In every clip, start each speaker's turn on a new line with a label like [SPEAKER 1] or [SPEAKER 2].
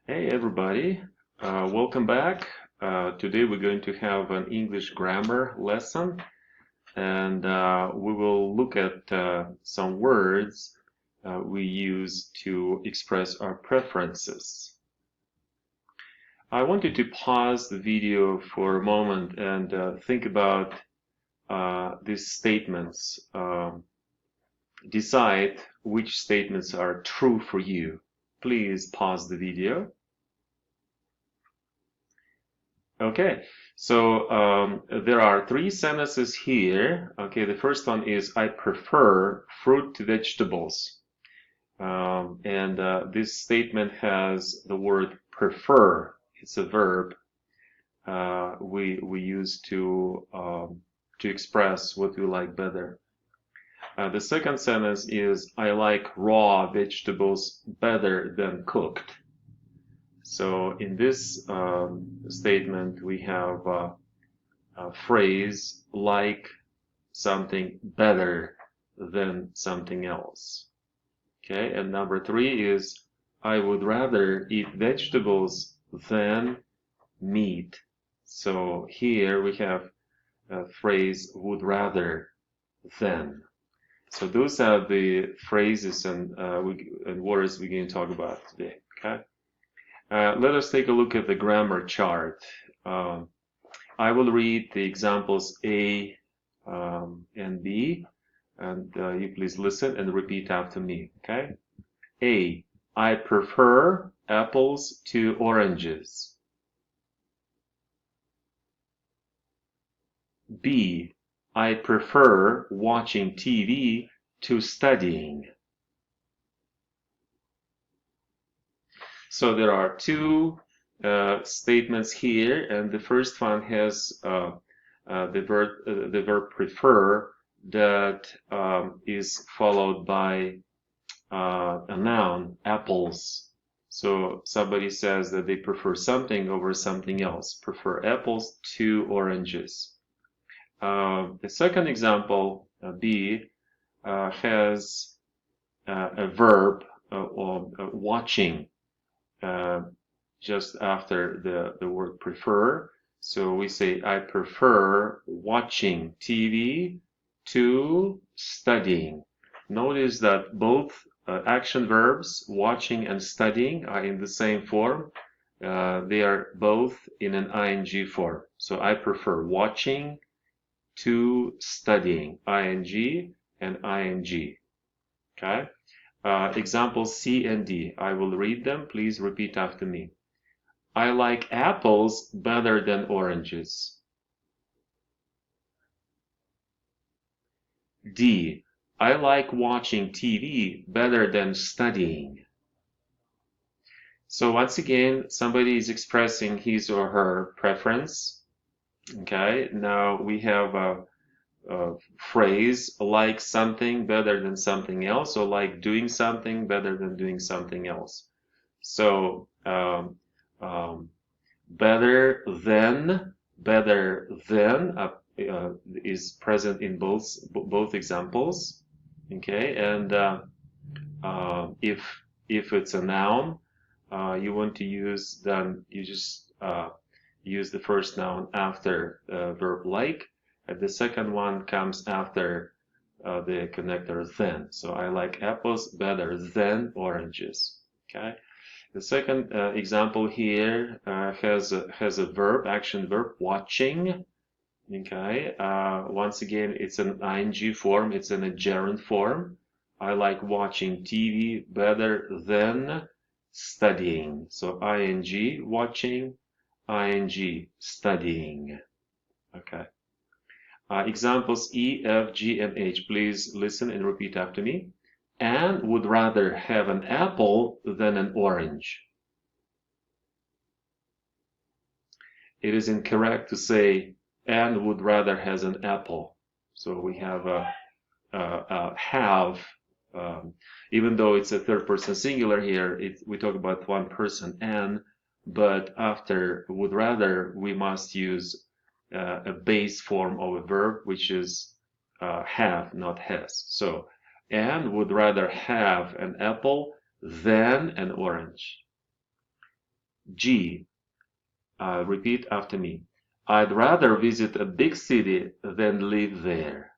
[SPEAKER 1] Hey everybody, welcome back. Today we're going to have an English grammar lesson and we will look at some words we use to express our preferences. I want you to pause the video for a moment and think about these statements. Decide which statements are true for you. Please pause the video. Okay, so there are three sentences here. Okay, the first one is I prefer fruit to vegetables. And this statement has the word prefer. It's a verb we use to express what we like better. The second sentence is I like raw vegetables better than cooked. So in this statement, we have a phrase like something better than something else. Okay, and number three is I would rather eat vegetables than meat. So here we have a phrase would rather than. So those are the phrases and words we're going to talk about today. Okay. Let us take a look at the grammar chart. I will read the examples A and B, and you please listen and repeat after me, okay? A, I prefer apples to oranges. B, I prefer watching TV to studying. So there are two statements here, and the first one has the verb prefer that is followed by a noun, apples. So somebody says that they prefer something over something else, prefer apples to oranges. The second example, B, has a verb watching just after the word prefer. So we say, I prefer watching TV to studying. Notice that both action verbs, watching and studying, are in the same form. They are both in an ing form. So I prefer watching to studying, ing and ing. Okay? Examples C and D. I will read them. Please repeat after me. I like apples better than oranges. D. I like watching TV better than studying. So once again, somebody is expressing his or her preference. Okay, now we have a phrase like something better than something else, or like doing something better than doing something else. So better than is present in both examples. Okay, and if it's a noun, you want to use, then you just use the first noun after verb like, and the second one comes after the connector than. So I like apples better than oranges. Okay. The second example here has a verb, action verb, watching. Okay. Once again, it's an ing form. It's in a gerund form. I like watching TV better than studying. So ing, watching, ing, studying. Okay. Examples E, F, G, and H. Please listen and repeat after me. Anne would rather have an apple than an orange. It is incorrect to say Anne would rather has an apple. So we have have, even though it's a third person singular here, we talk about one person, Anne, but after would rather, we must use a base form of a verb, which is have, not has. So Anne would rather have an apple than an orange. G. Repeat after me. I'd rather visit a big city than live there.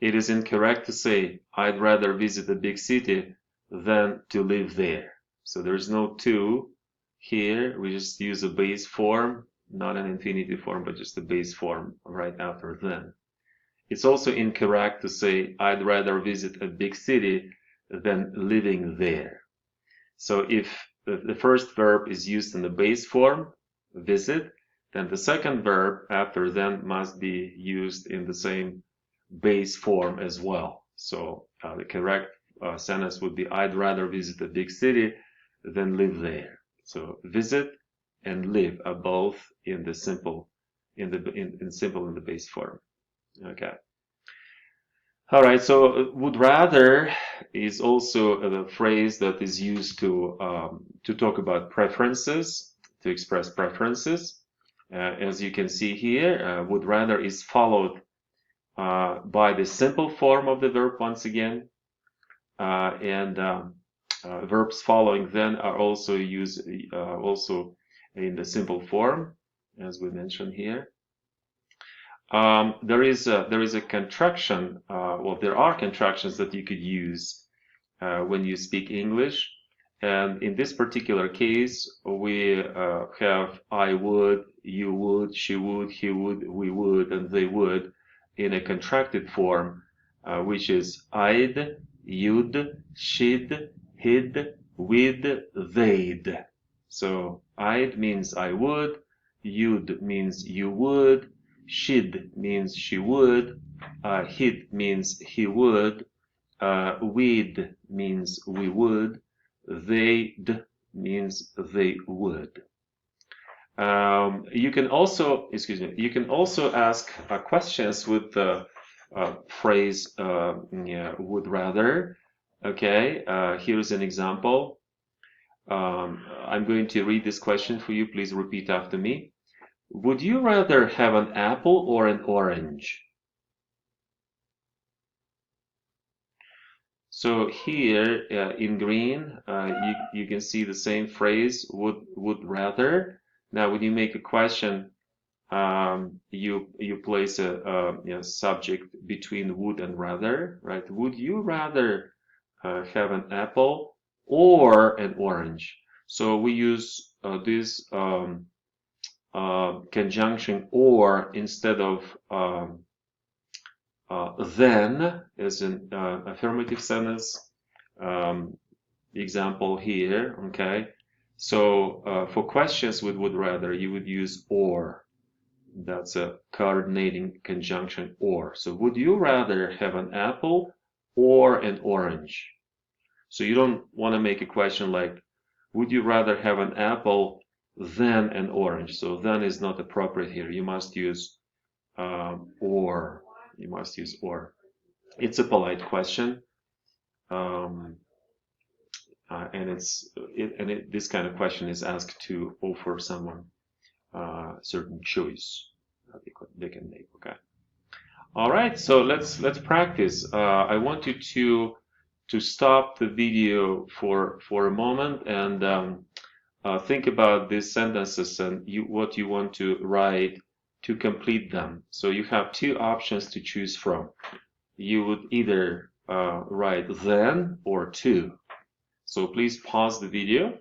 [SPEAKER 1] It is incorrect to say, I'd rather visit a big city than to live there. So there's no to here. We just use a base form, not an infinitive form, but just a base form right after than. It's also incorrect to say, I'd rather visit a big city than living there. So if the first verb is used in the base form, visit, then the second verb after then must be used in the same base form as well. So the correct sentence would be, I'd rather visit a big city than live there. So visit and live are both in the simple in the base form. Okay. All right, so would rather is also the phrase that is used to talk about preferences, to express preferences. As you can see here, would rather is followed by the simple form of the verb once again, and verbs following then are also used also in the simple form, as we mentioned here. There is a contraction. Well, there are contractions that you could use when you speak English, and in this particular case, we have I would, you would, she would, he would, we would, and they would in a contracted form, which is I'd, you'd, she'd, he'd, we'd, they'd. So I'd means I would, you'd means you would, she'd means she would, he'd means he would, we'd means we would, they'd means they would. You can also, you can also ask questions with the phrase would rather. Okay, here's an example. I'm going to read this question for you. Please repeat after me. Would you rather have an apple or an orange? So here in green, you can see the same phrase, would rather. Now, when you make a question, you place a subject between would and rather, right? Would you rather have an apple or an orange? So we use this conjunction or instead of then as an affirmative sentence example here. Okay, so for questions with would rather, you would use or. That's a coordinating conjunction or. So would you rather have an apple or an orange? So you don't want to make a question like, would you rather have an apple than an orange? So than is not appropriate here. You must use or. You must use or. It's a polite question, and this kind of question is asked to offer someone certain choice they can make. Okay. All right. So let's practice. I want you to stop the video for a moment and think about these sentences and what you want to write to complete them. So you have two options to choose from. You would either write then or to. So please pause the video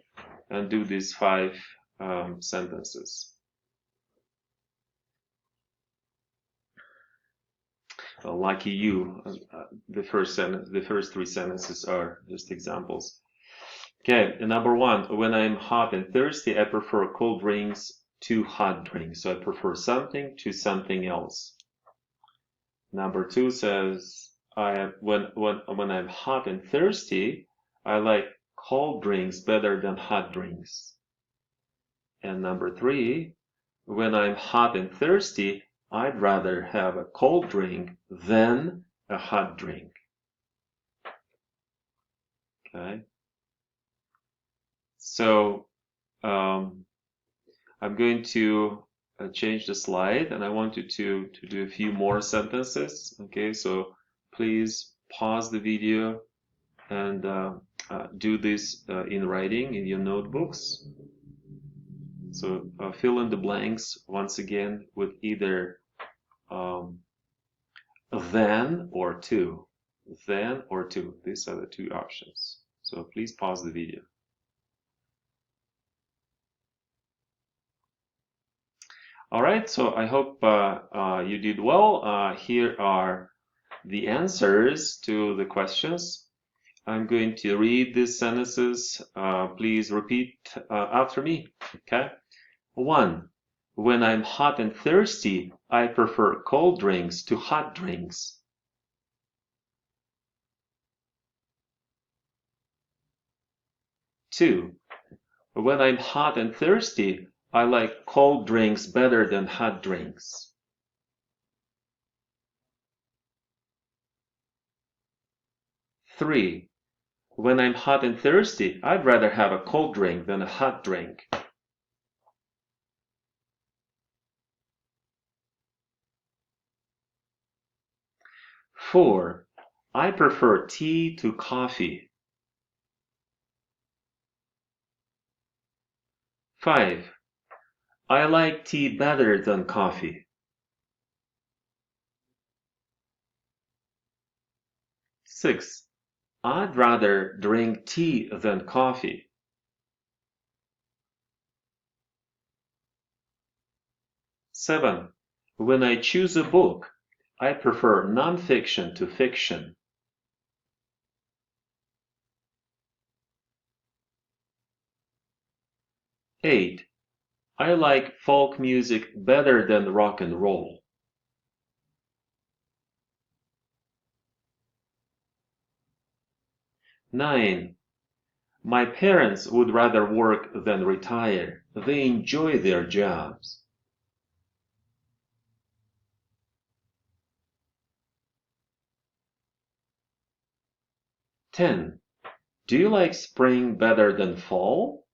[SPEAKER 1] and do these 5 sentences. Lucky you, the first 3 sentences are just examples. Okay, number 1, when I'm hot and thirsty, I prefer cold drinks to hot drinks. So I prefer something to something else. Number 2 says, when I'm hot and thirsty, I like cold drinks better than hot drinks. And number 3, when I'm hot and thirsty, I'd rather have a cold drink than a hot drink. Okay. So I'm going to change the slide, and I want you to do a few more sentences. Okay, so please pause the video and do this in writing in your notebooks. So fill in the blanks once again with either then or to. Then or to. These are the two options. So please pause the video. All right, so I hope you did well. Here are the answers to the questions. I'm going to read these sentences. Please repeat after me, okay? 1. When I'm hot and thirsty, I prefer cold drinks to hot drinks. 2. When I'm hot and thirsty, I like cold drinks better than hot drinks. 3. When I'm hot and thirsty, I'd rather have a cold drink than a hot drink. 4. I prefer tea to coffee. 5. I like tea better than coffee. 6. I'd rather drink tea than coffee. 7. When I choose a book, I prefer non-fiction to fiction. 8. I like folk music better than rock and roll. 9. My parents would rather work than retire. They enjoy their jobs. 10. Do you like spring better than fall?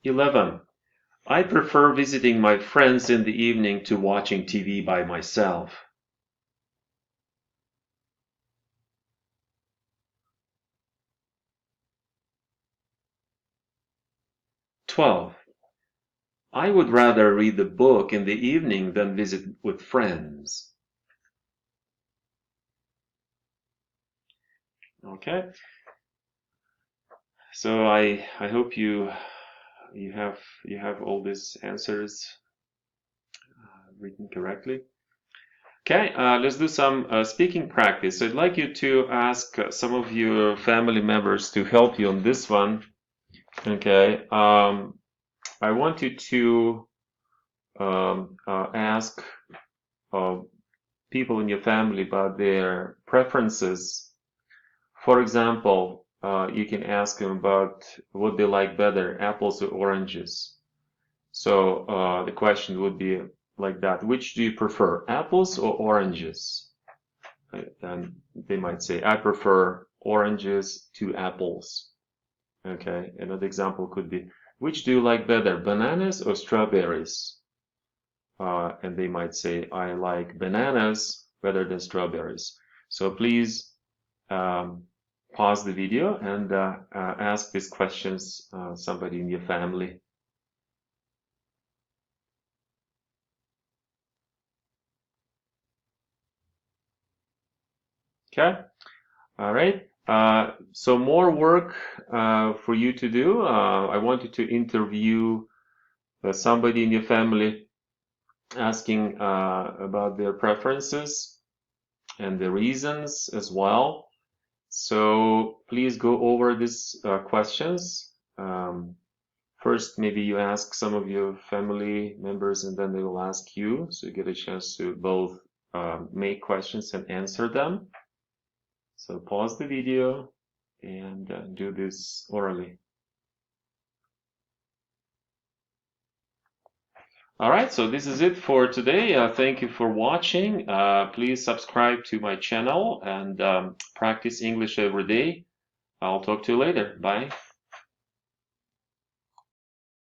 [SPEAKER 1] 11. I prefer visiting my friends in the evening to watching TV by myself. 12. I would rather read a book in the evening than visit with friends. Okay. So I hope you have all these answers written correctly. Okay, let's do some speaking practice. So I'd like you to ask some of your family members to help you on this one. Okay, I want you to ask people in your family about their preferences. For example, you can ask them about what they like better, apples or oranges. So the question would be like that. Which do you prefer, apples or oranges? And they might say, I prefer oranges to apples. Okay, another example could be, which do you like better, bananas or strawberries? And they might say, I like bananas better than strawberries. So please pause the video and ask these questions somebody in your family. Okay, all right. So more work for you to do. I want you to interview somebody in your family, asking about their preferences and the reasons as well. So please go over these questions. First, maybe you ask some of your family members and then they will ask you. So you get a chance to both make questions and answer them. So pause the video and do this orally. All right, so this is it for today. Thank you for watching. Please subscribe to my channel and practice English every day. I'll talk to you later. Bye.